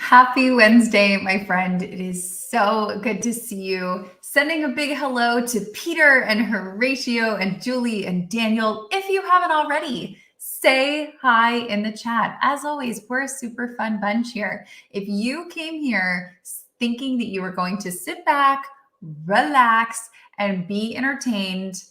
Happy Wednesday, my friend. It is so good to see you. Sending a big hello to Peter and Horatio and Julie and Daniel. If you haven't already, say hi in the chat. As always, we're a super fun bunch here. If you came here thinking that you were going to sit back, relax, and be entertained,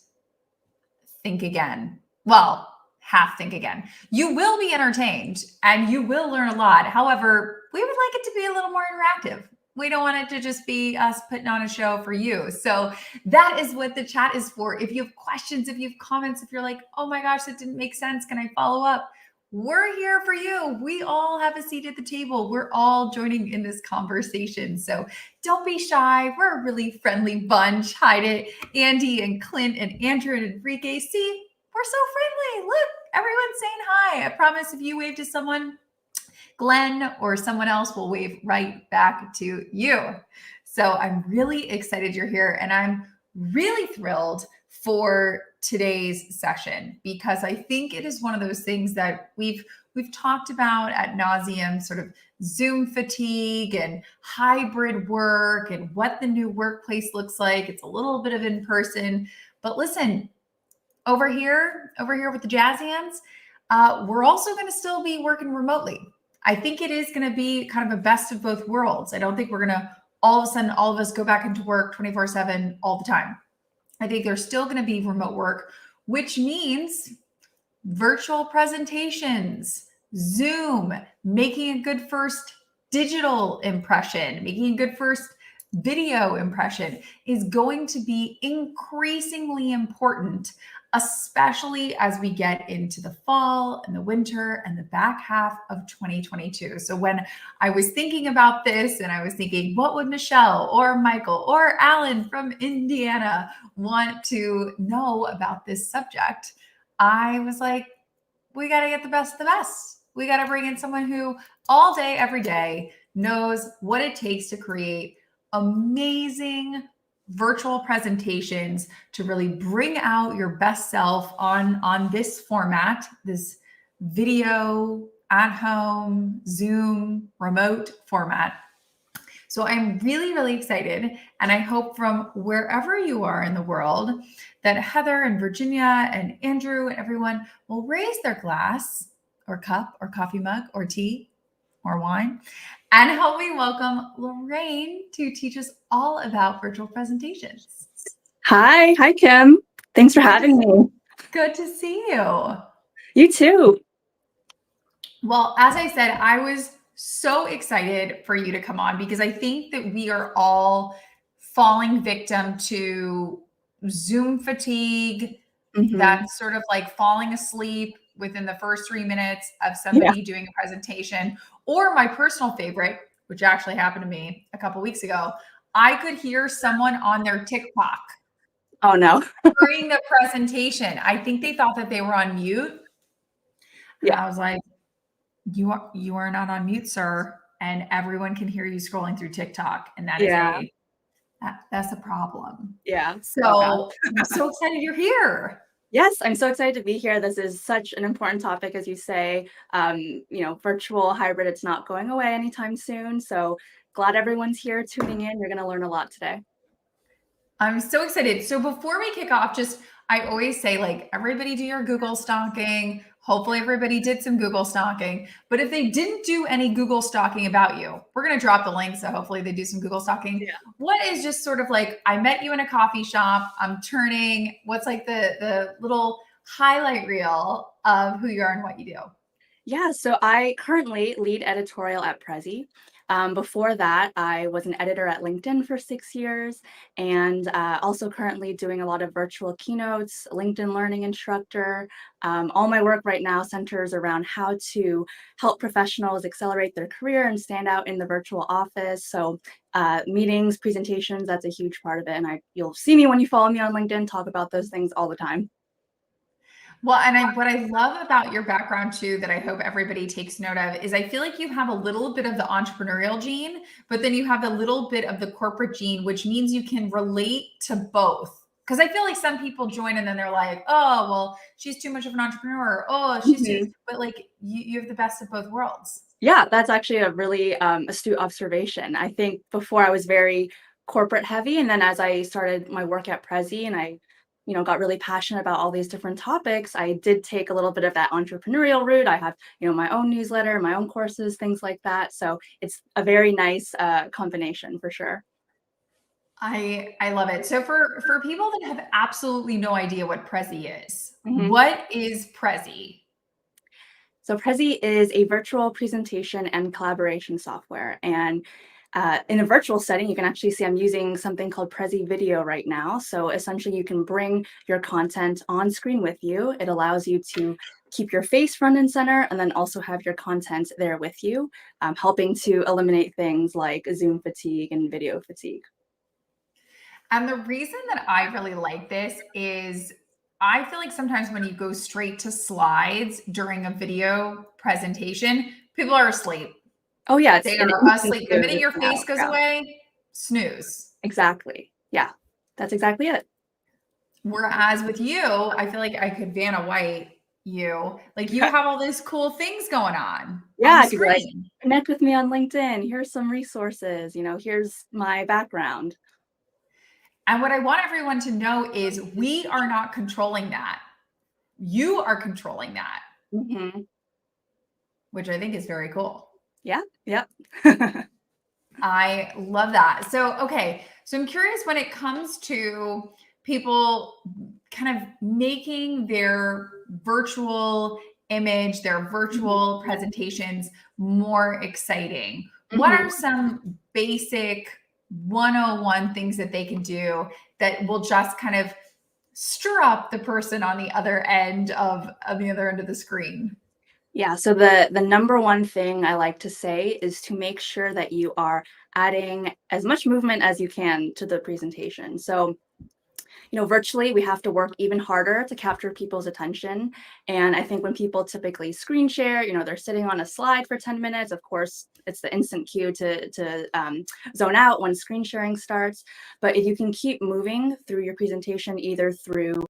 think again. Well, half think again. You will be entertained and you will learn a lot. However, we would like it to be a little more interactive. We don't want it to just be us putting on a show for you. So that is what the chat is for. If you have questions, if you have comments, if you're like, oh my gosh, that didn't make sense, can I follow up? We're here for you. We all have a seat at the table. We're all joining in this conversation. So don't be shy. We're a really friendly bunch. Hi to Andy and Clint and Andrew and Enrique. See, we're so friendly. Look, everyone's saying hi. I promise if you wave to someone, Glenn or someone else will wave right back to you. So I'm really excited you're here, and I'm really thrilled for today's session because I think it is one of those things that we've talked about ad nauseum, sort of Zoom fatigue and hybrid work and what the new workplace looks like. It's a little bit of in person, but listen, over here with the jazz hands, we're also going to still be working remotely. I think it is going to be kind of a best of both worlds. I don't think we're going to all of a sudden, all of us go back into work 24/7 all the time. I think there's still going to be remote work, which means virtual presentations, Zoom, making a good first digital impression, making a good first video impression is going to be increasingly important, especially as we get into the fall and the winter and the back half of 2022. So when I was thinking about this and I was thinking, what would Michelle or Michael or Alan from Indiana want to know about this subject? I was like, we got to get the best of the best. We got to bring in someone who all day, every day knows what it takes to create amazing virtual presentations to really bring out your best self on this format, this video at home, Zoom, remote format. So I'm really, really excited. And I hope from wherever you are in the world that Heather and Virginia and Andrew and everyone will raise their glass or cup or coffee mug or tea or wine and help me welcome Lorraine to teach us all about virtual presentations. Hi, Kim. Thanks for having me. Good to see you. You too. Well, as I said, I was so excited for you to come on because I think that we are all falling victim to Zoom fatigue, that sort of like falling asleep within the first 3 minutes of somebody doing a presentation. Or my personal favorite, which actually happened to me a couple weeks ago, I could hear someone on their TikTok. Oh no. During the presentation. I think they thought that they were on mute. And I was like, you are not on mute, sir. And everyone can hear you scrolling through TikTok. And that is that's a problem. Yeah. So I'm so excited you're here. Yes, I'm so excited to be here. This is such an important topic, as you say. Virtual hybrid, it's not going away anytime soon. So glad everyone's here tuning in. You're going to learn a lot today. I'm so excited. So before we kick off, I always say, like, everybody do your Google stalking. Hopefully everybody did some Google stalking. But if they didn't do any Google stalking about you, we're going to drop the link. So hopefully they do some Google stalking. Yeah. What is just sort of like, I met you in a coffee shop, I'm turning, what's like the little highlight reel of who you are and what you do? Yeah, so I currently lead editorial at Prezi. Before that, I was an editor at LinkedIn for 6 years and also currently doing a lot of virtual keynotes, LinkedIn learning instructor. All my work right now centers around how to help professionals accelerate their career and stand out in the virtual office. So meetings, presentations, that's a huge part of it. And you'll see me when you follow me on LinkedIn, talk about those things all the time. Well, and what I love about your background too, that I hope everybody takes note of, is I feel like you have a little bit of the entrepreneurial gene, but then you have a little bit of the corporate gene, which means you can relate to both. Because I feel like some people join and then they're like, oh, well, she's too much of an entrepreneur. Oh, she's too, but like you have the best of both worlds. Yeah, that's actually a really astute observation. I think before I was very corporate heavy, and then as I started my work at Prezi and I, got really passionate about all these different topics, I did take a little bit of that entrepreneurial route. I have, my own newsletter, my own courses, things like that. So it's a very nice combination for sure. I love it. So for people that have absolutely no idea what Prezi is, Mhm. what is Prezi? So Prezi is a virtual presentation and collaboration software. And in a virtual setting, you can actually see I'm using something called Prezi Video right now. So essentially, you can bring your content on screen with you. It allows you to keep your face front and center, and then also have your content there with you, helping to eliminate things like Zoom fatigue and video fatigue. And the reason that I really like this is I feel like sometimes when you go straight to slides during a video presentation, people are asleep. Oh yeah, it's They an are instant asleep. The to minute your zone out. face goes Yeah, away, snooze. exactly. Yeah, that's exactly it. Whereas with you, I feel like I could Vanna White you. Like you have all these cool things going on Yeah, the I could be like, screen. connect with me on LinkedIn. Here's some resources, here's my background. And what I want everyone to know is we are not controlling that. You are controlling that, Hmm. which I think is very cool. Yeah, yep. I love that. So, okay. So I'm curious when it comes to people kind of making their virtual image, their Mhm, virtual presentations more exciting. What are mhm. some basic 101 things that they can do that will just kind of stir up the person on the other end of the other end of the screen? Yeah, so the number one thing I like to say is to make sure that you are adding as much movement as you can to the presentation. So virtually we have to work even harder to capture people's attention. And I think when people typically screen share, they're sitting on a slide for 10 minutes. Of course, it's the instant cue to zone out when screen sharing starts. But if you can keep moving through your presentation, either through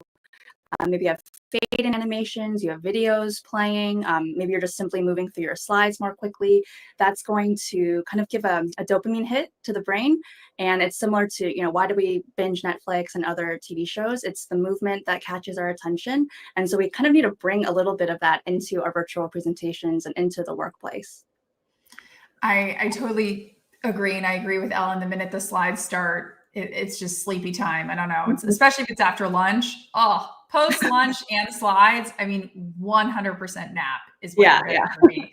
maybe you have fade in animations, you have videos playing, maybe you're just simply moving through your slides more quickly. That's going to kind of give a dopamine hit to the brain. And it's similar to, why do we binge Netflix and other TV shows? It's the movement that catches our attention. And so we kind of need to bring a little bit of that into our virtual presentations and into the workplace. I totally agree. And I agree with Ellen. The minute the slides start, it's just sleepy time. I don't know. It's Mhm. especially if it's after lunch. Oh, post lunch and slides. I mean, 100% nap is what Yeah, you're getting yeah. from me.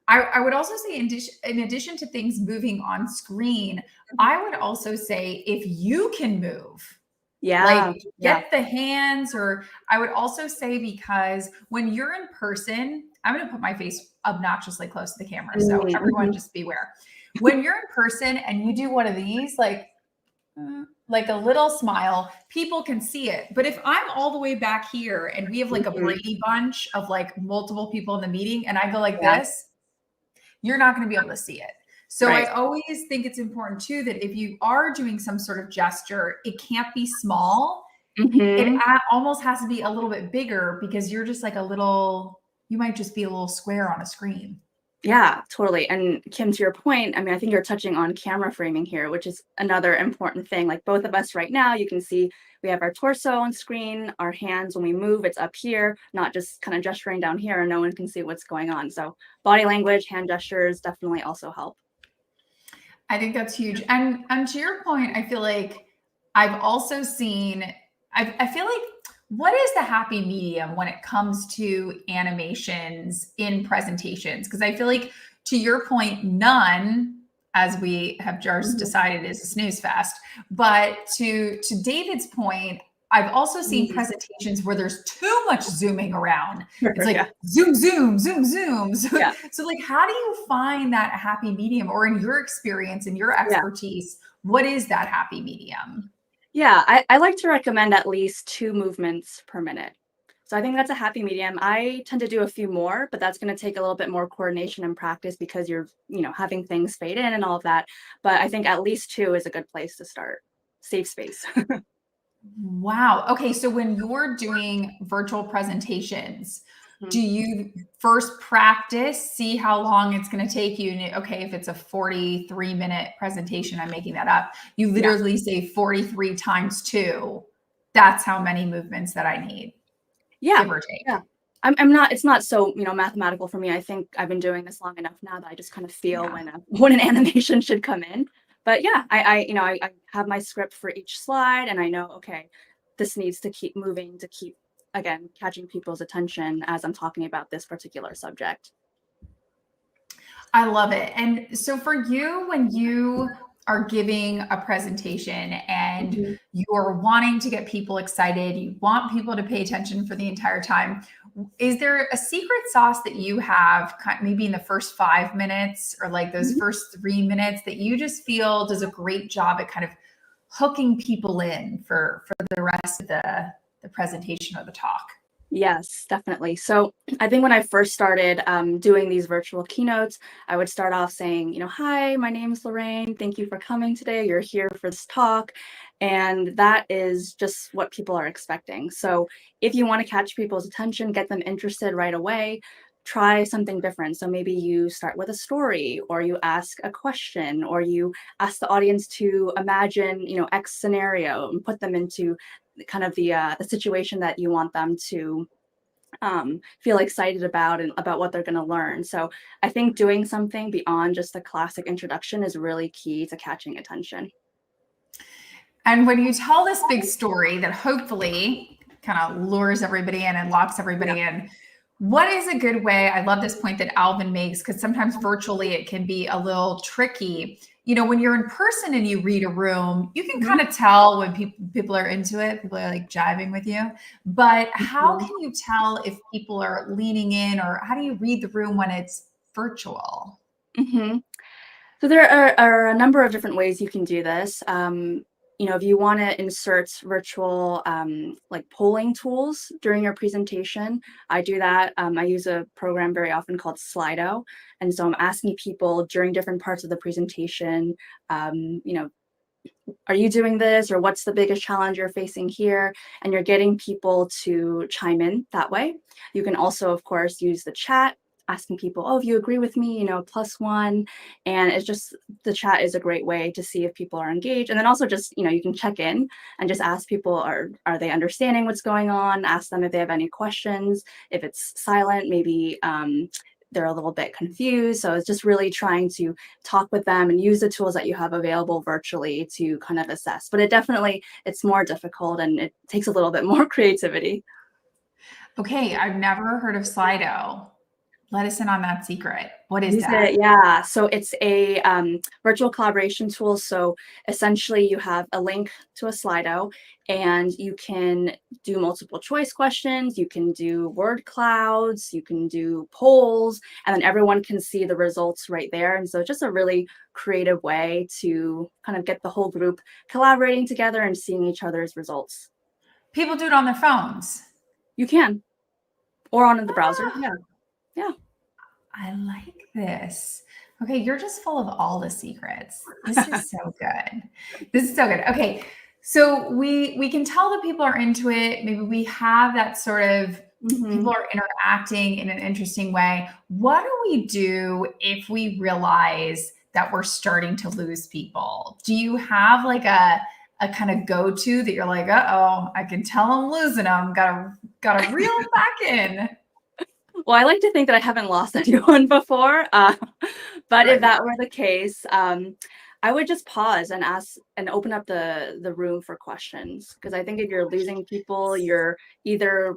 I would also say, in addition to things moving on screen, I would also say if you can move, Yeah, like yeah. get the hands, or I would also say because when you're in person, I'm going to put my face obnoxiously close to the camera. So everyone Mhm. just beware. When you're in person and you do one of these, like a little smile, people can see it. But if I'm all the way back here and we have like a Mhm. Brady bunch of like multiple people in the meeting and I go like Yeah, this, you're not going to be able to see it. So right. I always think it's important too that if you are doing some sort of gesture, it can't be small. It Mhm. almost has to be a little bit bigger because you're just like a little, you might just be a little square on a screen. Yeah, totally. And Kim, to your point, I mean, I think you're touching on camera framing here, which is another important thing. Like both of us right now, you can see we have our torso on screen, our hands when we move, it's up here, not just kind of gesturing down here and no one can see what's going on. So body language, hand gestures definitely also help. I think that's huge. And to your point, I feel like I've also seen, I feel like what is the happy medium when it comes to animations in presentations? Because I feel like to your point, none, as we have just Mhm. decided, is a snooze fest. But to David's point, I've also seen Mhm. presentations where there's too much zooming around. It's Yeah. like zoom, zoom, zoom, zoom. Yeah. So, like, how do you find that happy medium, or in your experience and your Yeah. expertise, what is that happy medium? Yeah, I like to recommend at least 2 movements per minute. So I think that's a happy medium. I tend to do a few more, but that's gonna take a little bit more coordination and practice because you're, having things fade in and all of that. But I think at least 2 is a good place to start. Safe space. Wow. Okay. So, when you're doing virtual presentations, Do you first practice, see how long it's going to take you? And okay, if it's a 43-minute presentation, I'm making that up. You literally say 43 times 2. That's how many movements that I need. Yeah. Give or take. Yeah. I'm not, it's not so, mathematical for me. I think I've been doing this long enough now that I just kind of feel when an animation should come in. But yeah, I have my script for each slide, and I know, okay, this needs to keep moving to keep, again, catching people's attention as I'm talking about this particular subject. I love it. And so for you, when you are giving a presentation and you're wanting to get people excited, you want people to pay attention for the entire time, is there a secret sauce that you have maybe in the first 5 minutes or like those first 3 minutes that you just feel does a great job at kind of hooking people in for the rest of the presentation or the talk? Yes, definitely. So I think when I first started doing these virtual keynotes, I would start off saying, hi, my name is Lorraine. Thank you for coming today. You're here for this talk. And that is just what people are expecting. So if you want to catch people's attention, get them interested right away, try something different. So maybe you start with a story, or you ask a question, or you ask the audience to imagine, X scenario, and put them into kind of the situation that you want them to feel excited about and about what they're going to learn. So I think doing something beyond just the classic introduction is really key to catching attention. And when you tell this big story that hopefully kind of lures everybody in and locks everybody in, what is a good way? I love this point that Alvin makes, because sometimes virtually it can be a little tricky. When you're in person and you read a room, you can kind of tell when people are into it, people are like jiving with you. But how can you tell if people are leaning in, or how do you read the room when it's virtual? So there are a number of different ways you can do this. If you want to insert virtual like polling tools during your presentation, I do that. I use a program very often called Slido. And so I'm asking people during different parts of the presentation, are you doing this, or what's the biggest challenge you're facing here? And you're getting people to chime in that way. You can also, of course, use the chat, asking people, oh, if you agree with me, +1. And it's just, the chat is a great way to see if people are engaged. And then also just, you can check in and just ask people, are they understanding what's going on? Ask them if they have any questions. If it's silent, maybe they're a little bit confused. So it's just really trying to talk with them and use the tools that you have available virtually to kind of assess. But it's more difficult, and it takes a little bit more creativity. Okay, I've never heard of Slido. Let us in on that secret. What is that? Yeah, so it's a virtual collaboration tool. So essentially you have a link to a Slido, and you can do multiple choice questions, you can do word clouds, you can do polls, and then everyone can see the results right there. And so it's just a really creative way to kind of get the whole group collaborating together and seeing each other's results. People do it on their phones. You can, or on the browser. Yeah. I like this. Okay, you're just full of all the secrets. This is so good. This is so good. Okay, so we can tell that people are into it. Maybe we have that sort of people are interacting in an interesting way. What do we do if we realize that we're starting to lose people? Do you have like a kind of go-to that you're like, uh-oh, I can tell I'm losing them. Gotta reel them back in. Well, I like to think that I haven't lost anyone before, but if that were the case, I would just pause and ask and open up the room for questions. Because I think if you're losing people, you're either,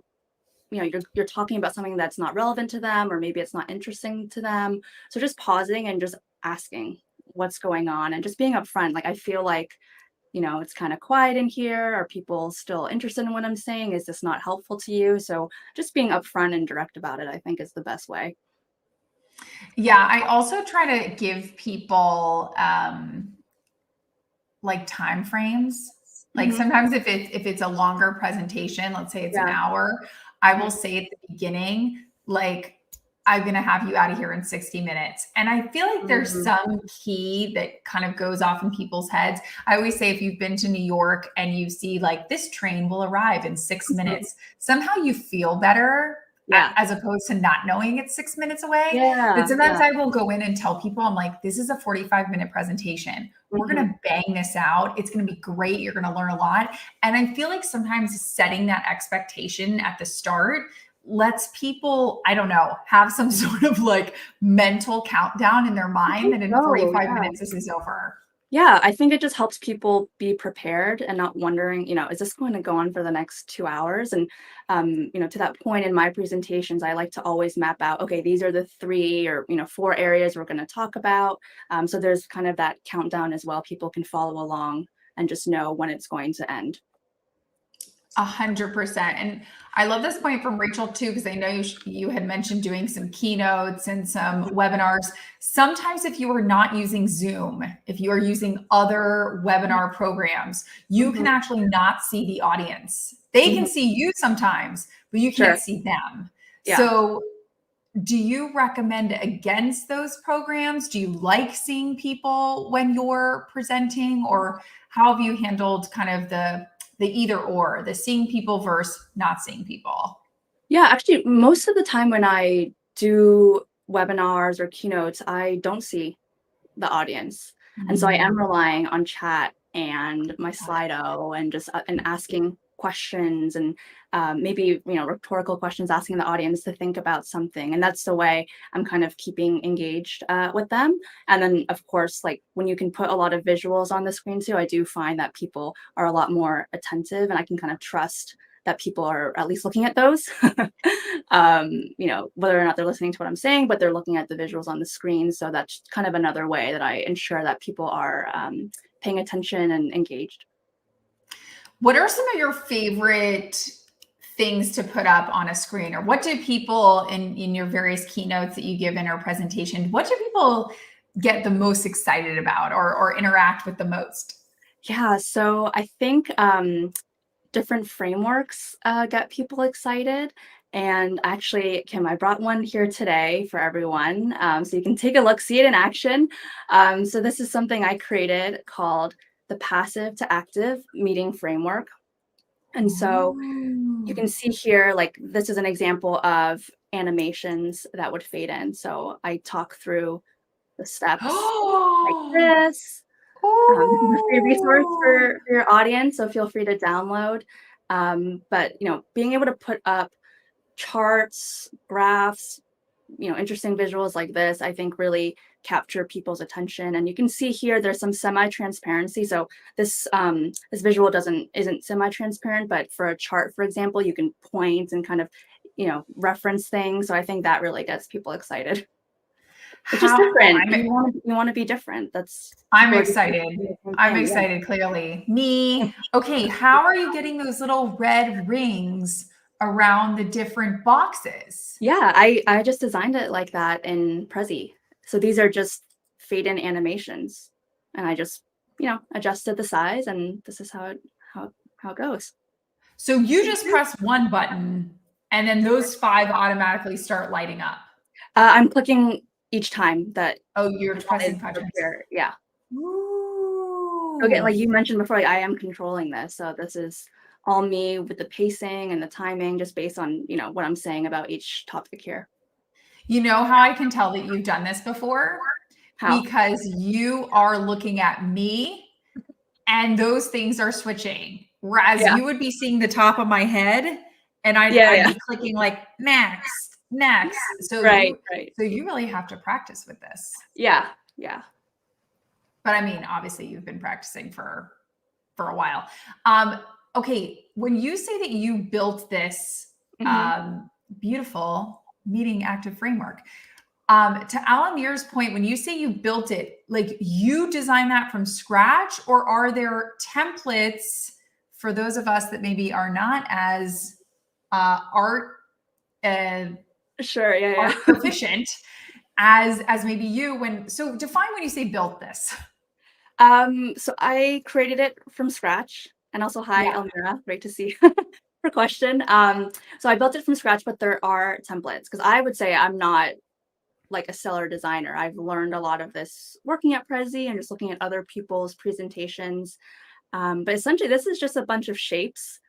you're talking about something that's not relevant to them, or maybe it's not interesting to them. So just pausing and just asking what's going on, and just being upfront. Like, I feel like, it's kind of quiet in here. Are people still interested in what I'm saying? Is this not helpful to you? So just being upfront and direct about it, I think, is the best way. Yeah, I also try to give people like time frames. Like sometimes if it's a longer presentation, let's say it's an hour, I will say at the beginning, like, I'm going to have you out of here in 60 minutes. And I feel like there's some key that kind of goes off in people's heads. I always say, if you've been to New York and you see like this train will arrive in 6 minutes, somehow you feel better Yeah. as opposed to not knowing it's 6 minutes away. But Yeah. sometimes Yeah. I will go in and tell people, I'm like, this is a 45-minute presentation. We're going to bang this out. It's going to be great. You're going to learn a lot. And I feel like sometimes setting that expectation at the start lets people, I don't know, have some sort of like mental countdown in their mind that in Oh, 45 yeah. minutes this is over. Yeah, I think it just helps people be prepared and not wondering, is this going to go on for the next 2 hours? And, to that point in my presentations, I like to always map out, okay, these are the 3 or 4 areas we're going to talk about. So there's kind of that countdown as well. People can follow along and just know when it's going to end. 100%. And I love this point from Rachel too, because I know you had mentioned doing some keynotes and some webinars. Sometimes if you are not using Zoom, if you are using other webinar programs, you can actually not see the audience. They can see you sometimes, but you can't Sure. see them. Yeah. So do you recommend against those programs? Do you like seeing people when you're presenting, or how have you handled kind of the either or, the seeing people versus not seeing people? Yeah, actually, most of the time when I do webinars or keynotes, I don't see the audience. And so I am relying on chat and my Slido and just and asking questions and maybe rhetorical questions, asking the audience to think about something. And that's the way I'm kind of keeping engaged with them. And then of course, like when you can put a lot of visuals on the screen too, I do find that people are a lot more attentive, and I can kind of trust that people are at least looking at those, whether or not they're listening to what I'm saying, but they're looking at the visuals on the screen. So that's kind of another way that I ensure that people are paying attention and engaged. What are some of your favorite things to put up on a screen, or what do people in your various keynotes that you give in or presentation, what do people get the most excited about or interact with the most? Yeah, so I think different frameworks get people excited. And actually, Kim, I brought one here today for everyone, so you can take a look, see it in action. So this is something I created called the Passive to Active Meeting Framework. And so you can see here, like this is an example of animations that would fade in. So I talk through the steps like this. This is a free resource for your audience, so feel free to download. But being able to put up charts, graphs, interesting visuals like this, I think really capture people's attention. And you can see here there's some semi-transparency. So this visual isn't semi-transparent, but for a chart, for example, you can point and kind of reference things. So I think that really gets people excited. It's just different. You want to be different. I'm excited. I'm excited, clearly. Me. Okay, how are you getting those little red rings around the different boxes? Yeah, I just designed it like that in Prezi. So these are just fade in animations. And I just, adjusted the size, and this is how it goes. So you just press one button and then those 5 automatically start lighting up. I'm clicking each time that. Oh, you're pressing 5 times. Yeah. Ooh. Okay, like you mentioned before, I am controlling this. So this is all me with the pacing and the timing, just based on, what I'm saying about each topic here. You know how I can tell that you've done this before? How? Because you are looking at me and those things are switching. Whereas you would be seeing the top of my head and I'd be clicking like next. So right. So you really have to practice with this. Yeah. But I mean, obviously you've been practicing for a while. Okay, when you say that you built this beautiful meeting active framework, to Alamir's point, when you say you built it, like you designed that from scratch, or are there templates for those of us that maybe are not as art proficient as maybe you? So define when you say built this. So I created it from scratch, and also hi, Almira, great to see her question. So I built it from scratch, but there are templates, because I would say I'm not like a stellar designer. I've learned a lot of this working at Prezi and just looking at other people's presentations. But essentially, this is just a bunch of shapes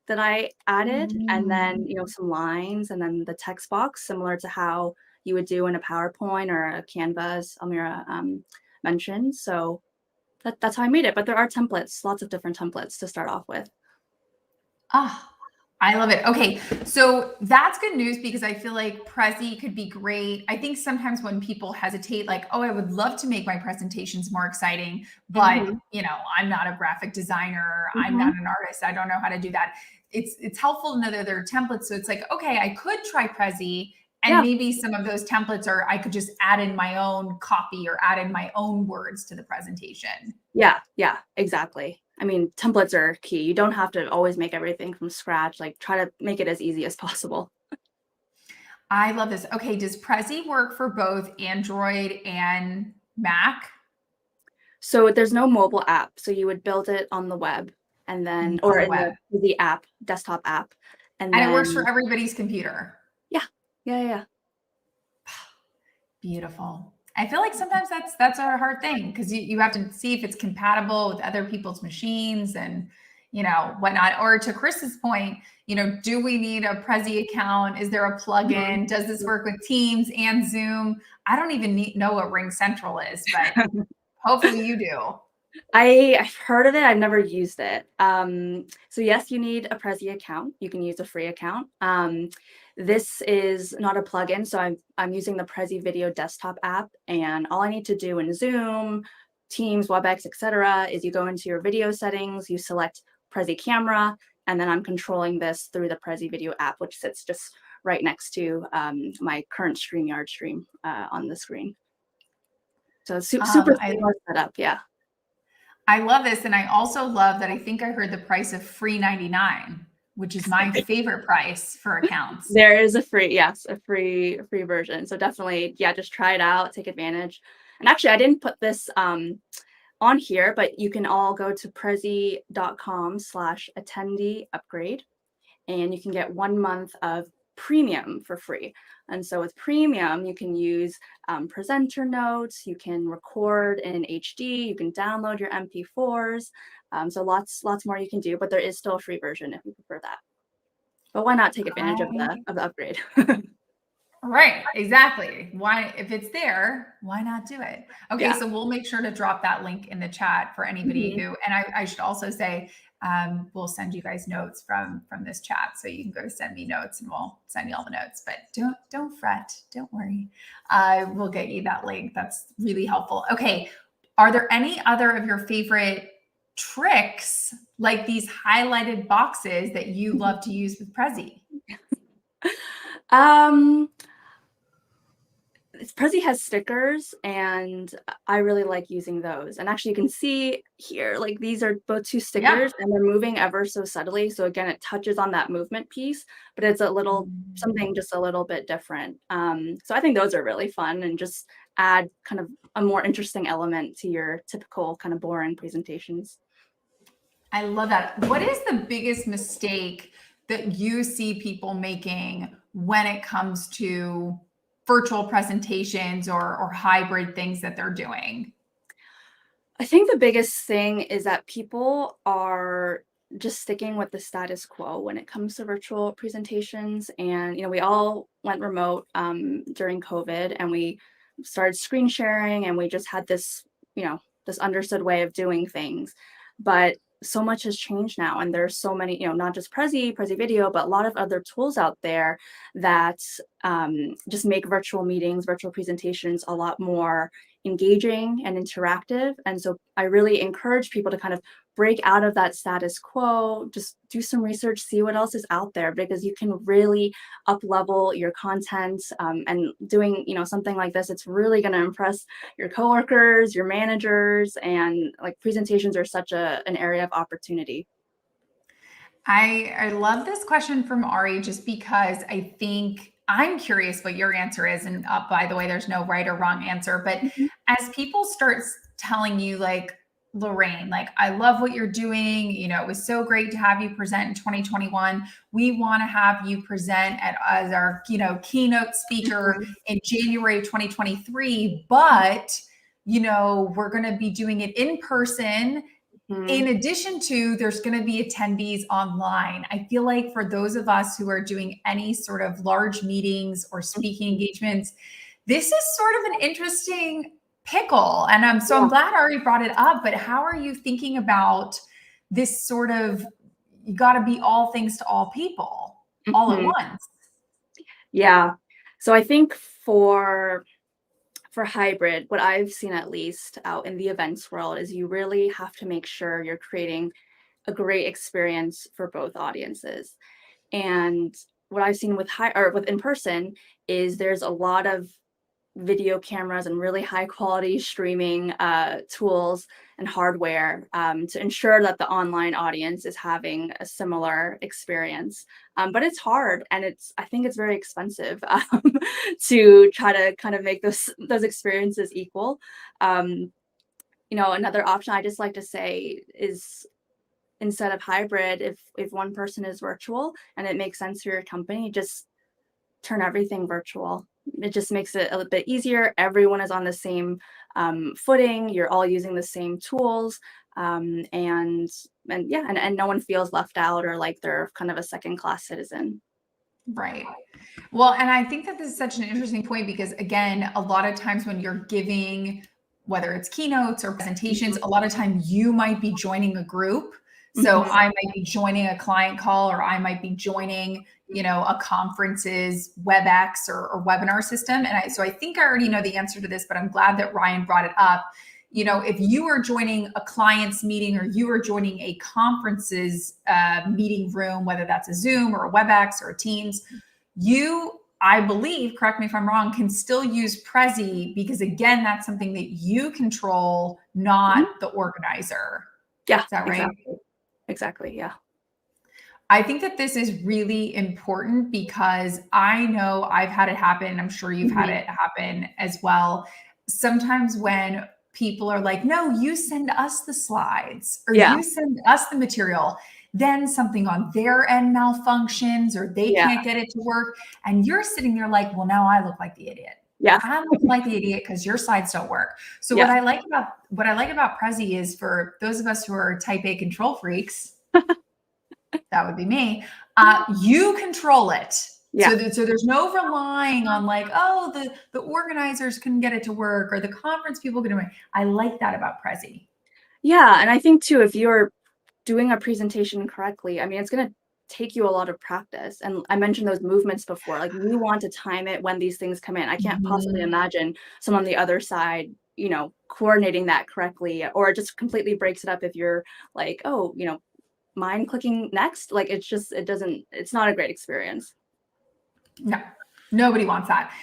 that I added, and then, Mm. some lines, and then the text box, similar to how you would do in a PowerPoint or a Canva, as Almira mentioned. So that's how I made it. But there are templates, lots of different templates to start off with. Ah, I love it. Okay, so that's good news because I feel like Prezi could be great. I think sometimes when people hesitate, like, oh, I would love to make my presentations more exciting, but Hmm. I'm not a graphic designer, I'm Hmm. not an artist, I don't know how to do that. It's helpful to know that there are templates. So it's like, okay, I could try Prezi, and Yeah, maybe some of those templates are I could just add in my own copy or add in my own words to the presentation. yeah, exactly. I mean, templates are key. You don't have to always make everything from scratch. Like, try to make it as easy as possible. I love this. Okay, does Prezi work for both Android and Mac? So there's no mobile app. So you would build it on the web, and then, On or the in web. the app, desktop app, and And it works for then everybody's computer. yeah, yeah. Beautiful. I feel like sometimes that's a hard thing because you have to see if it's compatible with other people's machines and whatnot. Or to Chris's point, do we need a Prezi account? Is there a plugin? Does this work with Teams and Zoom? I don't even know what Ring Central is, but hopefully you do. I've heard of it. I've never used it. So yes, you need a Prezi account. You can use a free account. This is not a plugin, so I'm using the Prezi Video Desktop app, and all I need to do in Zoom, Teams, WebEx, etc., is you go into your video settings, you select Prezi Camera, and then I'm controlling this through the Prezi Video app, which sits just right next to my current StreamYard stream on the screen. So it's super I seamless setup. Yeah. I love this. And I also love that I think I heard the price of free 99, which is my favorite price for accounts. There is a free, yes, a free version. So definitely, yeah, just try it out, take advantage. And actually, I didn't put this on here, but you can all go to prezi.com/attendee upgrade, and you can get 1 month of premium for free. And so with premium, you can use presenter notes, you can record in HD, you can download your MP4s. So lots more you can do, but there is still a free version if you prefer that. But why not take advantage of the upgrade? Right, exactly. Why, if it's there, why not do it? Okay, Yeah. so we'll make sure to drop that link in the chat for anybody Mhm. who, and I should also say, we'll send you guys notes from this chat, so you can go to send me notes, and we'll send you all the notes. But don't fret, don't worry. We'll get you that link. That's really helpful. Okay, are there any other of your favorite tricks like these highlighted boxes that you love to use with Prezi? Um, Prezi has stickers, and I really like using those. And actually, you can see here, like these are both two Yep. stickers, and they're moving ever so subtly. So again, it touches on that movement piece, but it's a little something just a little bit different. So I think those are really fun and just add kind of a more interesting element to your typical kind of boring presentations. I love that. What is the biggest mistake that you see people making when it comes to virtual presentations or hybrid things that they're doing? I think the biggest thing is that people are just sticking with the status quo when it comes to virtual presentations. And, we all went remote during COVID, and we started screen sharing, and we just had this, this understood way of doing things. But so much has changed now. And there's so many, not just Prezi Video, but a lot of other tools out there that just make virtual meetings, virtual presentations a lot more engaging and interactive. And so I really encourage people to kind of break out of that status quo, just do some research, see what else is out there, because you can really up level your content. And doing, something like this, it's really going to impress your coworkers, your managers, and like presentations are such an area of opportunity. I love this question from Ari just because I think I'm curious what your answer is. And by the way, there's no right or wrong answer. But Mhm. as people start telling you, like, Lorraine, like, I love what you're doing. It was so great to have you present in 2021. We want to have you present as our, keynote speaker Mhm. in January 2023. But, we're going to be doing it in person In addition to, there's going to be attendees online. I feel like for those of us who are doing any sort of large meetings or speaking engagements, this is sort of an interesting pickle. And I'm glad I already brought it up, but how are you thinking about this sort of, you got to be all things to all people all at once? Yeah. So I think for hybrid, what I've seen at least out in the events world is you really have to make sure you're creating a great experience for both audiences. And what I've seen with with in person is there's a lot of video cameras and really high quality streaming tools and hardware to ensure that the online audience is having a similar experience. But it's hard, and I think it's very expensive to try to kind of make those experiences equal. Another option I just like to say is, instead of hybrid, if one person is virtual and it makes sense for your company, just turn everything virtual. It just makes it a little bit easier. Everyone is on the same footing. You're all using the same tools, and no one feels left out or like they're kind of a second-class citizen. Right. Well, and I think that this is such an interesting point because, again, a lot of times when you're giving, whether it's keynotes or presentations, a lot of time you might be joining a group. So I might be joining a client call, or I might be joining, a conference's WebEx or webinar system. And so I think I already know the answer to this, but I'm glad that Ryan brought it up. If you are joining a client's meeting or you are joining a conference's meeting room, whether that's a Zoom or a WebEx or a Teams, I believe, correct me if I'm wrong, can still use Prezi, because again, that's something that you control, not the organizer. Yeah. Is that right? Exactly. Yeah. I think that this is really important because I know I've had it happen. I'm sure you've had it happen as well. Sometimes when people are like, no, you send us the slides, or you send us the material, then something on their end malfunctions, or they can't get it to work. And you're sitting there like, well, now I look like the idiot. Yeah. I look like the idiot because your slides don't work. So what I like about Prezi is, for those of us who are type A control freaks, that would be me, you control it. So there's no relying on like, oh, the organizers couldn't get it to work, or the conference people couldn't. I like that about Prezi. Yeah. And I think too, if you're doing a presentation correctly, I mean, it's going to take you a lot of practice. And I mentioned those movements before, like you want to time it when these things come in. I can't possibly imagine someone on the other side, coordinating that correctly, or it just completely breaks it up if you're like, oh, mind clicking next. Like it's not a great experience. No, nobody wants that.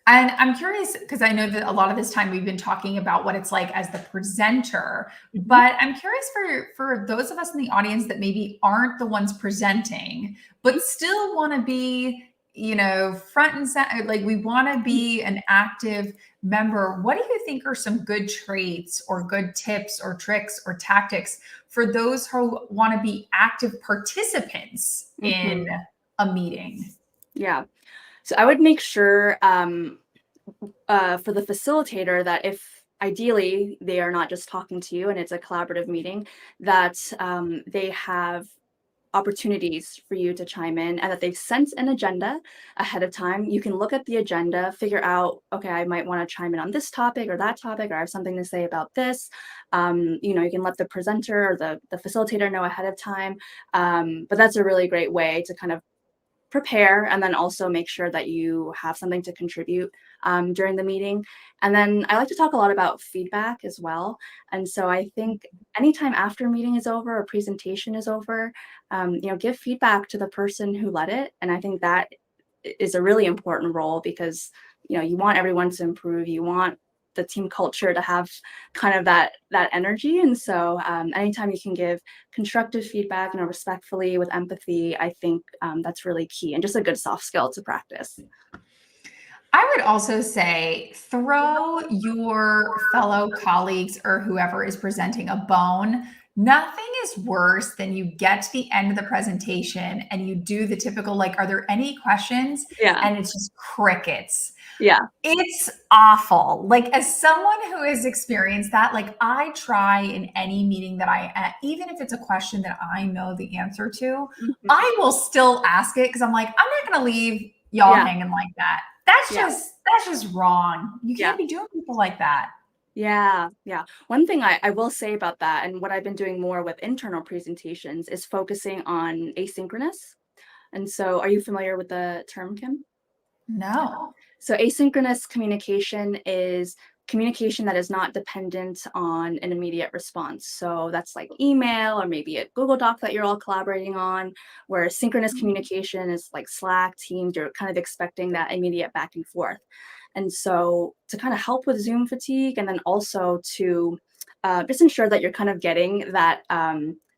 And I'm curious, because I know that a lot of this time we've been talking about what it's like as the presenter, but I'm curious for those of us in the audience that maybe aren't the ones presenting, but still want to be, front and center, like we want to be an active member. What do you think are some good traits or good tips or tricks or tactics for those who want to be active participants in a meeting? Yeah. So I would make sure for the facilitator that if ideally they are not just talking to you and it's a collaborative meeting, that they have opportunities for you to chime in, and that they've sent an agenda ahead of time. You can look at the agenda, figure out, okay, I might want to chime in on this topic or that topic, or I have something to say about this. You can let the presenter or the facilitator know ahead of time. But that's a really great way to kind of prepare, and then also make sure that you have something to contribute during the meeting. And then I like to talk a lot about feedback as well. And so I think anytime after a meeting is over or presentation is over, give feedback to the person who led it. And I think that is a really important role, because you want everyone to improve. You want the team culture to have kind of that energy. And so anytime you can give constructive feedback, respectfully with empathy, I think that's really key, and just a good soft skill to practice. I would also say throw your fellow colleagues or whoever is presenting a bone. Nothing is worse than you get to the end of the presentation and you do the typical, like, are there any questions? Yeah. And it's just crickets. Yeah. It's awful. Like, as someone who has experienced that, like, I try in any meeting that even if it's a question that I know the answer to, Mhm. I will still ask it because I'm like, I'm not going to leave y'all Yeah. hanging like that. Yeah. That's just wrong. You Yeah. can't be doing people like that. Yeah, yeah. One thing I will say about that, and what I've been doing more with internal presentations, is focusing on asynchronous. And so, are you familiar with the term, Kim? No. So, asynchronous communication is communication that is not dependent on an immediate response. So, that's like email or maybe a Google Doc that you're all collaborating on, where synchronous communication is like Slack, Teams, you're kind of expecting that immediate back and forth. And so, to kind of help with Zoom fatigue, and then also to just ensure that you're kind of getting that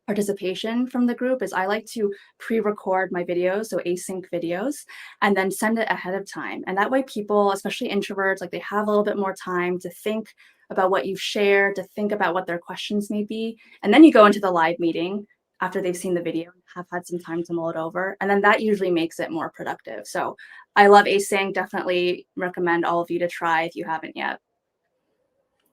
participation from the group, is I like to pre-record my videos, so async videos, and then send it ahead of time. And that way, people, especially introverts, like they have a little bit more time to think about what you've shared, to think about what their questions may be. And then you go into the live meeting after they've seen the video and have had some time to mull it over. And then that usually makes it more productive. So I love async. Definitely recommend all of you to try if you haven't yet.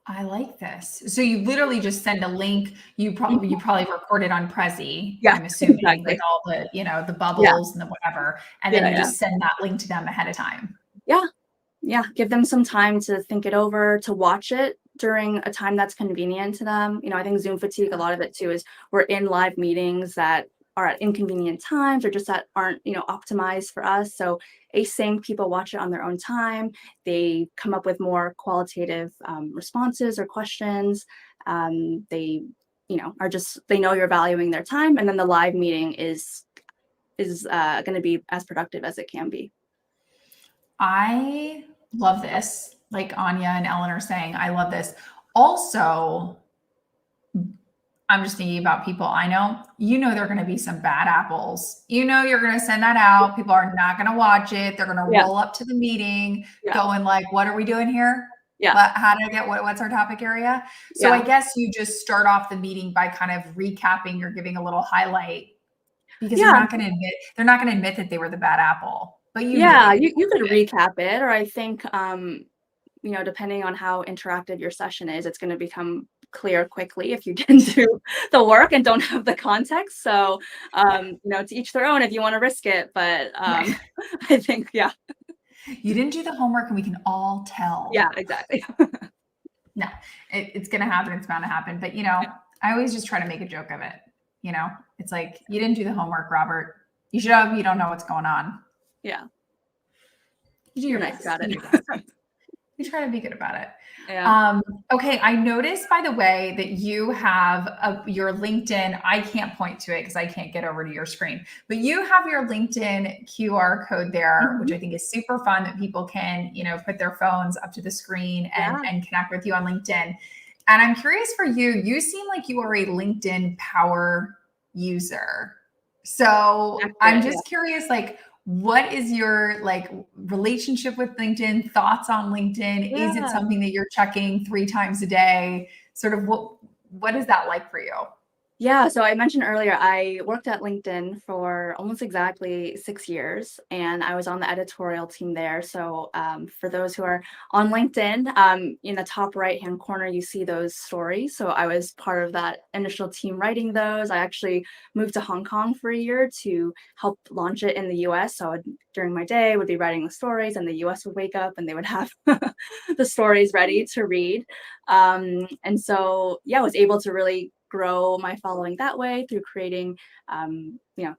I like this. So you literally just send a link. You Mhm. probably record it on Prezi, Yeah, I'm assuming, with exactly. all the, the Yeah, bubbles and the whatever, and then yeah, you yeah. just send that link to them ahead of time. Yeah, yeah. Give them some time to think it over, to watch it during a time that's convenient to them. I think Zoom fatigue, a lot of it too, is we're in live meetings that are at inconvenient times or just that aren't, optimized for us. So async, people watch it on their own time. They come up with more qualitative responses or questions. They, are just, they know you're valuing their time. And then the live meeting is going to be as productive as it can be. I love this. Like Anya and Ellen are saying, I love this. Also, I'm just thinking about people I know. There are going to be some bad apples. You're going to send that out. People are not going to watch it. They're going to Yeah, roll up to the meeting yeah, going like, what are we doing here? yeah, How did I get what's our topic area? So I yeah. guess you just start off the meeting by kind of recapping or giving a little highlight because Yeah, they're not going to admit that they were the bad apple, but you knew yeah, they you could did. recap it, or I think, depending on how interactive your session is, it's gonna become clear quickly if you didn't do the work and don't have the context. So, to each their own if you wanna risk it, but, Right. I think, yeah. You didn't do the homework and we can all Yeah, tell. exactly. No, it's going to happen. It's bound to happen. But, I always just try to make a joke of it. It's like, you didn't do the homework, Robert. You should have. You don't know what's going on. Yeah, You do you're your nice best. about You it. do your best. You try to be good about it. Yeah. Okay, I noticed, by the way, that you have your LinkedIn. I can't point to it because I can't get over to your screen, but you have your LinkedIn QR code there, which Mhm. I think is super fun that people can, put their phones up to the screen and, Yeah. and connect with you on LinkedIn. And I'm curious for you, you seem like you are a LinkedIn power user. So I'm Accurate, yeah. just curious, like, what is your relationship with LinkedIn, thoughts on LinkedIn? Is it Yeah. something that you're checking 3 times a day? Sort of what is that like for you? Yeah, so I mentioned earlier, I worked at LinkedIn for almost exactly 6 years, and I was on the editorial team there. So, for those who are on LinkedIn, in the top right-hand corner, you see those stories. So I was part of that initial team writing those. I actually moved to Hong Kong for a year to help launch it in the US. So during my day, would be writing the stories, and the US would wake up and they would have the stories ready to read. And so, yeah, I was able to really grow my following that way through creating,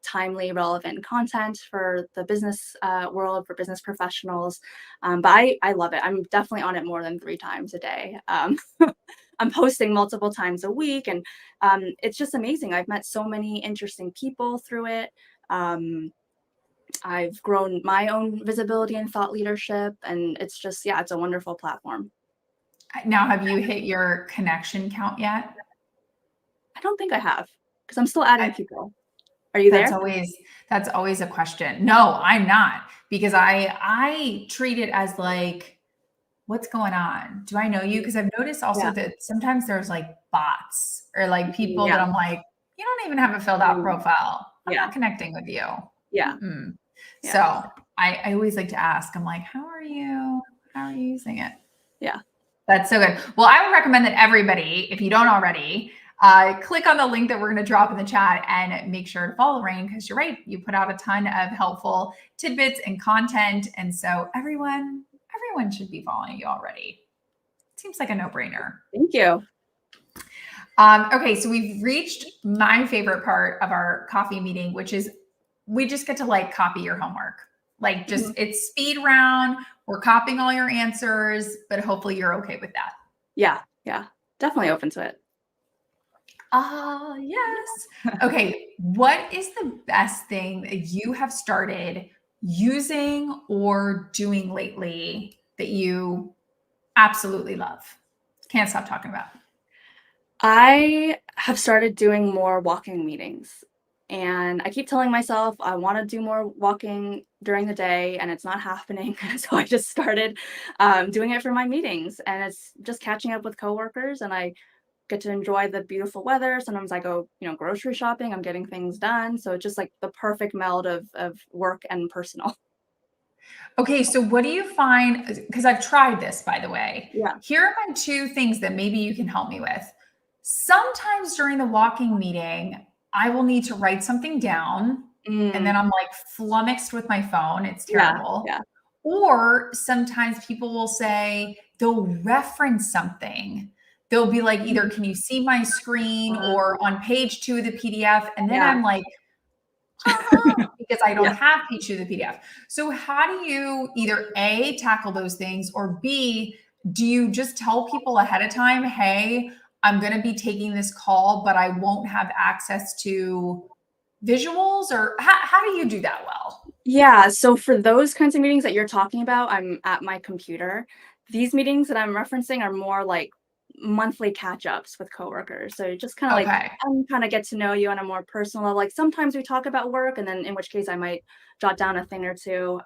timely, relevant content for the business world, for business professionals. But I love it. I'm definitely on it more than 3 times a day. I'm posting multiple times a week, and it's just amazing. I've met so many interesting people through it. Um, I've grown my own visibility and thought leadership, and it's just, yeah, it's a wonderful platform. Now, have you hit your connection count yet? I don't think I have, because I'm still adding people. Are you That's there? always that's always a question. No, I'm not because I treat it as like what's going on? Do I know you? Because I've noticed also Yeah. that sometimes there's like bots or like people that Yeah. I'm like, you don't even have a filled out Mm, profile. I'm yeah. not connecting with you. Yeah. Mm-mm. So Yeah. I always like to ask, I'm like, how are you? How are you using it? Yeah. That's so good. Well, I would recommend that everybody, if you don't already, click on the link that we're going to drop in the chat and make sure to follow Lorraine, because you're right. You put out a ton of helpful tidbits and content. And so everyone should be following you already. Seems like a no-brainer. Thank you. Okay, so we've reached my favorite part of our coffee meeting, which is we just get to like copy your homework. Like just it's speed round. We're copying all your answers, but hopefully you're okay with that. Yeah. Yeah. Definitely open to it. Ah, yes. Okay, what is the best thing that you have started using or doing lately that you absolutely love? Can't stop talking about. I have started doing more walking meetings, and I keep telling myself I want to do more walking during the day, and it's not happening. So I just started doing it for my meetings, and it's just catching up with coworkers, and I get to enjoy the beautiful weather. Sometimes I go, grocery shopping. I'm getting things done, so it's just like the perfect meld of work and personal. Okay, so what do you find? Because I've tried this, by the way. Yeah. Here are my two things that maybe you can help me with. Sometimes during the walking meeting, I will need to write something down, and then Mm, I'm like flummoxed with my phone. It's yeah. terrible. Yeah. Or sometimes people will say they'll reference something. They'll be like, either can you see my screen or on page 2 of the PDF? And then Yeah. I'm like, because I don't Yeah. have page 2 of the PDF. So how do you either A, tackle those things, or B, do you just tell people ahead of time, hey, I'm going to be taking this call, but I won't have access to visuals? Or how do you do that well? Yeah, so for those kinds of meetings that you're talking about, I'm at my computer. These meetings that I'm referencing are more like monthly catch-ups with coworkers. So just kind of like Okay. kind of get to know you on a more personal level. Like sometimes we talk about work, and then in which case I might jot down a thing or two.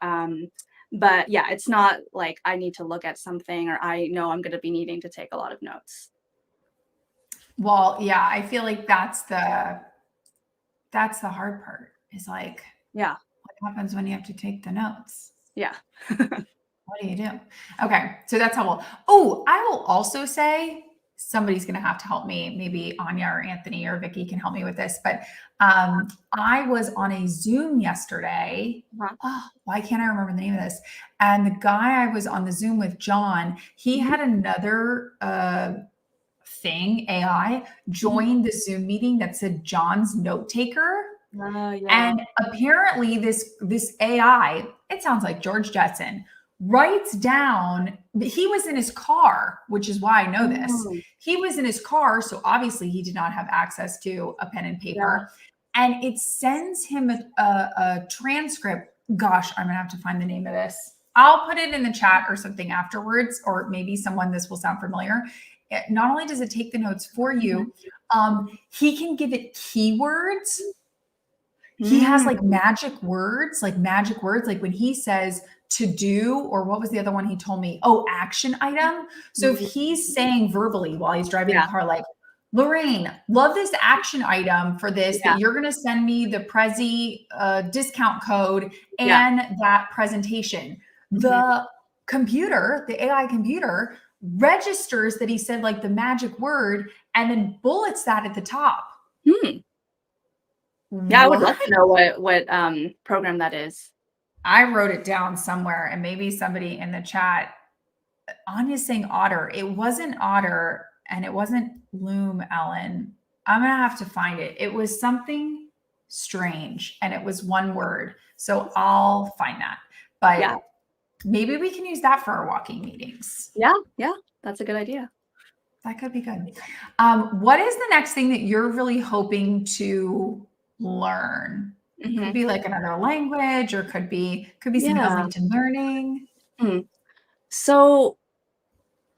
But yeah, it's not like I need to look at something or I know I'm going to be needing to take a lot of notes. Well, yeah, I feel like that's the hard part is like, Yeah, what happens when you have to take the notes? yeah. What do you do? Okay, so that's helpful. Oh, I will also say somebody's going to have to help me. Maybe Anya or Anthony or Vicky can help me with this. But I was on a Zoom yesterday. Uh-huh. Oh, why can't I remember the name of this? And the guy I was on the Zoom with, John, he Mhm. had another thing, AI, Mhm. join the Zoom meeting that said John's note taker. Yeah. And apparently this AI, it sounds like George Jetson, writes down, he was in his car, which is why I know this. Mm, He was in his car, so obviously he did not have access to a pen and yeah. paper. And it sends him a transcript. Gosh, I'm gonna have to find the name of this. I'll put it in the chat or something afterwards, or maybe someone, this will sound familiar. Not only does it take the notes for Mhm. you, he can give it keywords. He has Mm, magic words, like when he says to do, or what was the other one he told me? Oh, action item. So if mhm. he's saying verbally while he's driving the Yeah. car, like, Lorraine, love this action item for this, that Yeah. you're going to send me the Prezi discount code Yeah. and that presentation. Mhm. The computer, the AI computer, registers that he said like the magic word and then bullets that at the top. Hmm. Yeah, I would love What? to know what program that is. I wrote it down somewhere, and maybe somebody in the chat, Anya's saying Otter. It wasn't Otter, and it wasn't Loom, Ellen. I'm gonna have to find it. It was something strange, and it was one word. So I'll find that. Yeah. But maybe we can use that for our walking meetings. Yeah. Yeah. That's a good idea. That could be good. What is the next thing that you're really hoping to learn? Could Mhm. be like another language, or could be something else, Yeah. LinkedIn Learning. Hmm. So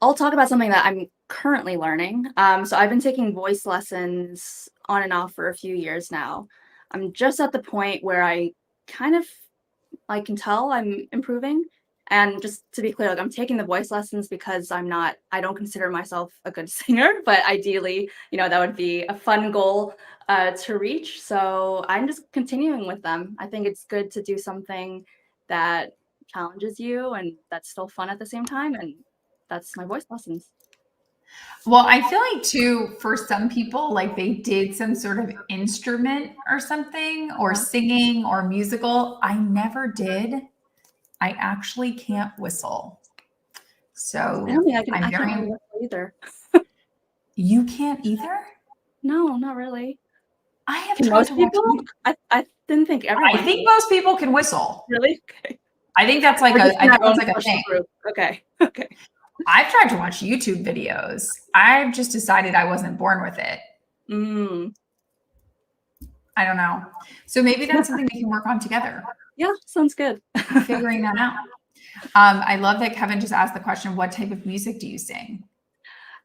I'll talk about something that I'm currently learning. So I've been taking voice lessons on and off for a few years now. I'm just at the point where I kind of I can tell I'm improving. And just to be clear, like I'm taking the voice lessons because I don't consider myself a good singer, but ideally, that would be a fun goal to reach. So I'm just continuing with them. I think it's good to do something that challenges you and that's still fun at the same time. And that's my voice lessons. Well, I feel like too, for some people, like they did some sort of instrument or something, or singing or musical. I never did. I actually can't whistle. So I don't think I'm I can't very, really whistle either. you can't either? No, not really. I have Can tried most to watch people? you. I didn't think I everyone think could. most people can whistle. Really? Okay. I think that's like We're just a, in I our think that's own like a special thing. group. Okay. Okay. I've tried to watch YouTube videos. I've just decided I wasn't born with it. Mm. I don't know. So maybe that's something we can work on together, Yeah, sounds good. figuring that out. I love that Kevin just asked the question, what type of music do you sing?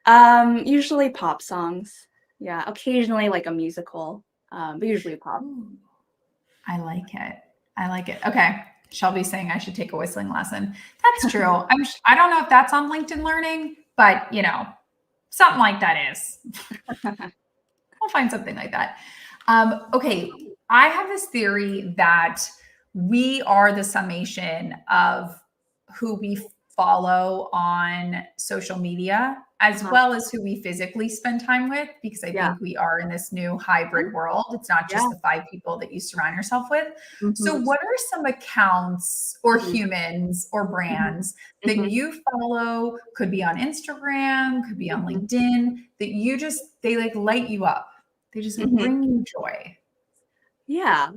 Usually pop songs. Yeah, occasionally like a musical, but usually pop. Ooh, I like it. I like it. Okay. Shelby's saying I should take a whistling lesson. That's true. I don't know if that's on LinkedIn Learning, but something like that is. We'll find something like that. Okay. I have this theory that we are the summation of who we follow on social media, as well as who we physically spend time with, because I Yeah. think we are in this new hybrid world. It's not Yeah. just the 5 people that you surround yourself with. So, Mhm. what are some accounts or Mhm. humans or brands that Mhm. you follow? Could be on Instagram, could be on Mhm. LinkedIn, that they like light you up. They just like Mhm. bring you joy. Yeah.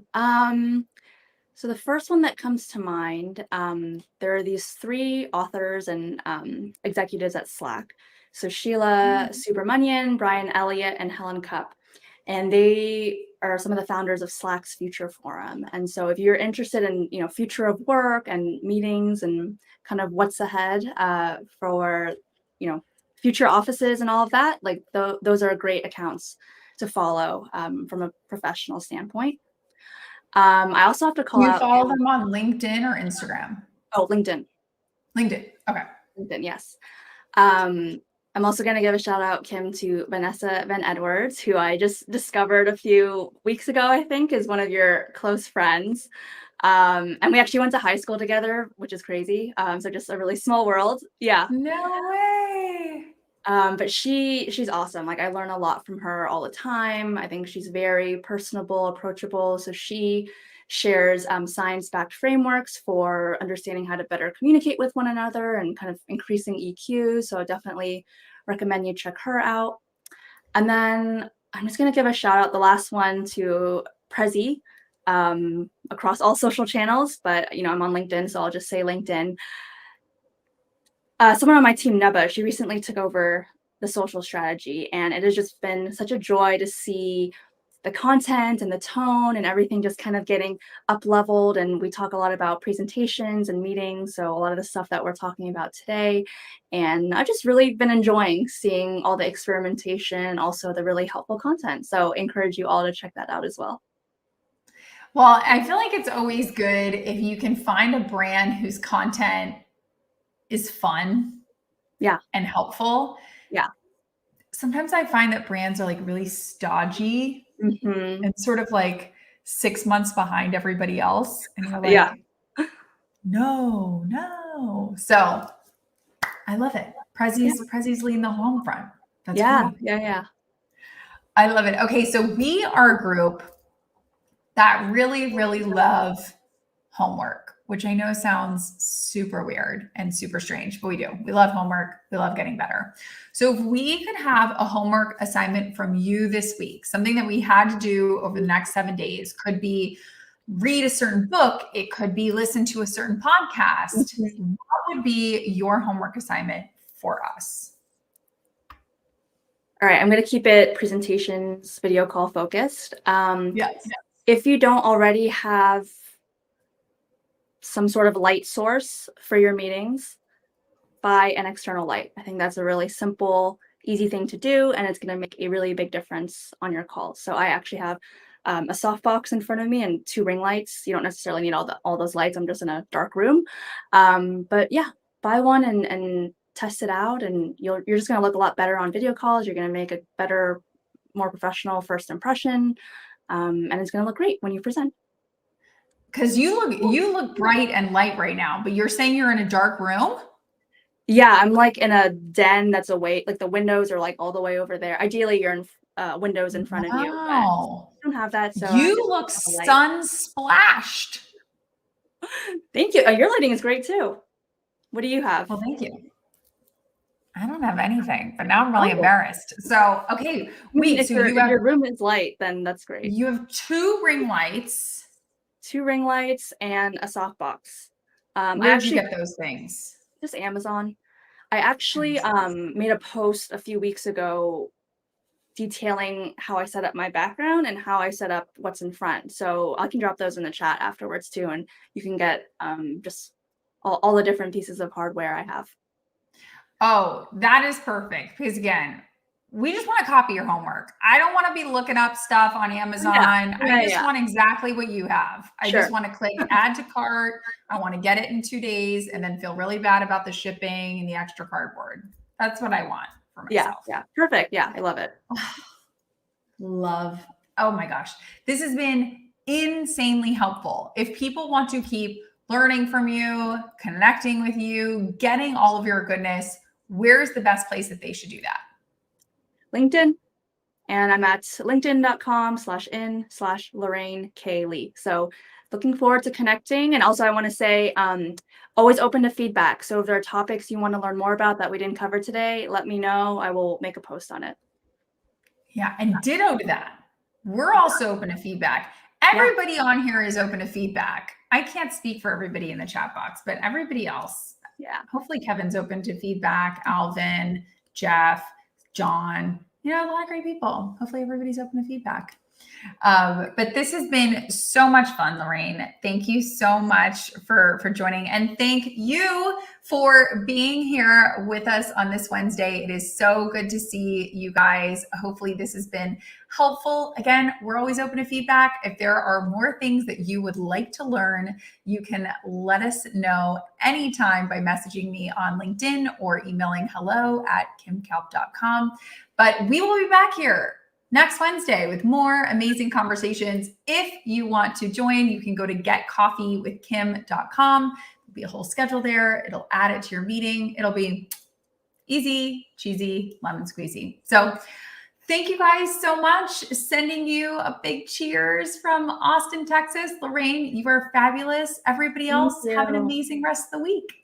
So the first one that comes to mind, there are these 3 authors and executives at Slack. So Sheila Subramanian, Brian Elliott, and Helen Cupp. And they are some of the founders of Slack's Future Forum. And so if you're interested in, future of work and meetings and kind of what's ahead for, you know, future offices and all of that, like those are great accounts to follow from a professional standpoint. I also have to Do call you out follow them on LinkedIn or Instagram? LinkedIn. LinkedIn. Okay. LinkedIn, yes. I'm also going to give a shout out, Kim, to Vanessa Van Edwards, who I just discovered a few weeks ago, I think, is one of your close friends. And we actually went to high school together, which is crazy. So just a really small world. Yeah. No way. But she's awesome. Like I learn a lot from her all the time. I think she's very personable, approachable. So she shares science-backed frameworks for understanding how to better communicate with one another and kind of increasing EQ. So I definitely recommend you check her out. And then I'm just gonna give a shout out, the last one, to Prezi, across all social channels. But I'm on LinkedIn, so I'll just say LinkedIn. Someone on my team, Neba, she recently took over the social strategy, and it has just been such a joy to see the content and the tone and everything just kind of getting up leveled. And we talk a lot about presentations and meetings, so a lot of the stuff that we're talking about today. And I've just really been enjoying seeing all the experimentation, also the really helpful content. So encourage you all to check that out as well. Well, I feel like it's always good if you can find a brand whose content is fun Yeah. and helpful. Yeah. Sometimes I find that brands are like really stodgy Hmm. and sort of like 6 months behind everybody else. And you're Yeah. like, no, no. So I love it. Yeah. Prezi's leading the home front. That's Yeah. great. Yeah. Yeah. I love it. Okay, so we are a group that really, really love homework, which I know sounds super weird and super strange, but we do. We love homework. We love getting better. So if we could have a homework assignment from you this week, something that we had to do over the next 7 days, could be read a certain book, it could be listen to a certain podcast. Mhm. What would be your homework assignment for us? All right, I'm going to keep it presentations, video call focused. Yes. If you don't already have some sort of light source for your meetings, buy an external light. I think that's a really simple, easy thing to do, and it's going to make a really big difference on your calls. So I actually have a softbox in front of me and 2 ring lights. You don't necessarily need all those lights. I'm just in a dark room. But yeah, buy one and test it out, and you're just going to look a lot better on video calls. You're going to make a better, more professional first impression, and it's going to look great when you present. Because you look bright and light right now, but you're saying you're in a dark room? Yeah, I'm like in a den that's away, like the windows are like all the way over there. Ideally, you're in windows in front of you, but I Wow. don't have that, so I You just look have a light. sun splashed. Thank you. Your lighting is great too. What do you have? Well, thank you. I don't have anything, but now I'm really Oh. embarrassed. So, okay, wait. If So your room is light, then that's great. you have 2 ring lights. 2 ring lights and a softbox. Where'd you get those things? Just Amazon. I actually made a post a few weeks ago detailing how I set up my background and how I set up what's in front. So I can drop those in the chat afterwards too, and you can get just all the different pieces of hardware I have. Oh, that is perfect. Because again, we just want to copy your homework. I don't want to be looking up stuff on Amazon. I just want exactly what you have. I just want to click add to cart. I want to get it in 2 days and then feel really bad about the shipping and the extra cardboard. That's what I want for myself. Yeah. Perfect. Yeah. I love it. Love. Oh my gosh. This has been insanely helpful. If people want to keep learning from you, connecting with you, getting all of your goodness, where's the best place that they should do that? LinkedIn. And I'm at linkedin.com/in/Lorraine K. Lee. So looking forward to connecting. And also I want to say, always open to feedback. So if there are topics you want to learn more about that we didn't cover today, let me know. I will make a post on it. Yeah. And ditto to that. We're also open to feedback. Everybody on here is open to feedback. I can't speak for everybody in the chat box, but everybody else. Yeah. Hopefully Kevin's open to feedback. Alvin, Jeff, John, a lot of great people. Hopefully everybody's open to feedback. But this has been so much fun, Lorraine. Thank you so much for joining. And thank you for being here with us on this Wednesday. It is so good to see you guys. Hopefully this has been helpful. Again, we're always open to feedback. If there are more things that you would like to learn, you can let us know anytime by messaging me on LinkedIn or emailing hello@kimkalp.com. But we will be back here next Wednesday with more amazing conversations. If you want to join, you can go to getcoffeewithkim.com. There'll be a whole schedule there. It'll add it to your meeting. It'll be easy, cheesy, lemon squeezy. So thank you guys so much. Sending you a big cheers from Austin, Texas. Lorraine, you are fabulous. Everybody else, have an amazing rest of the week.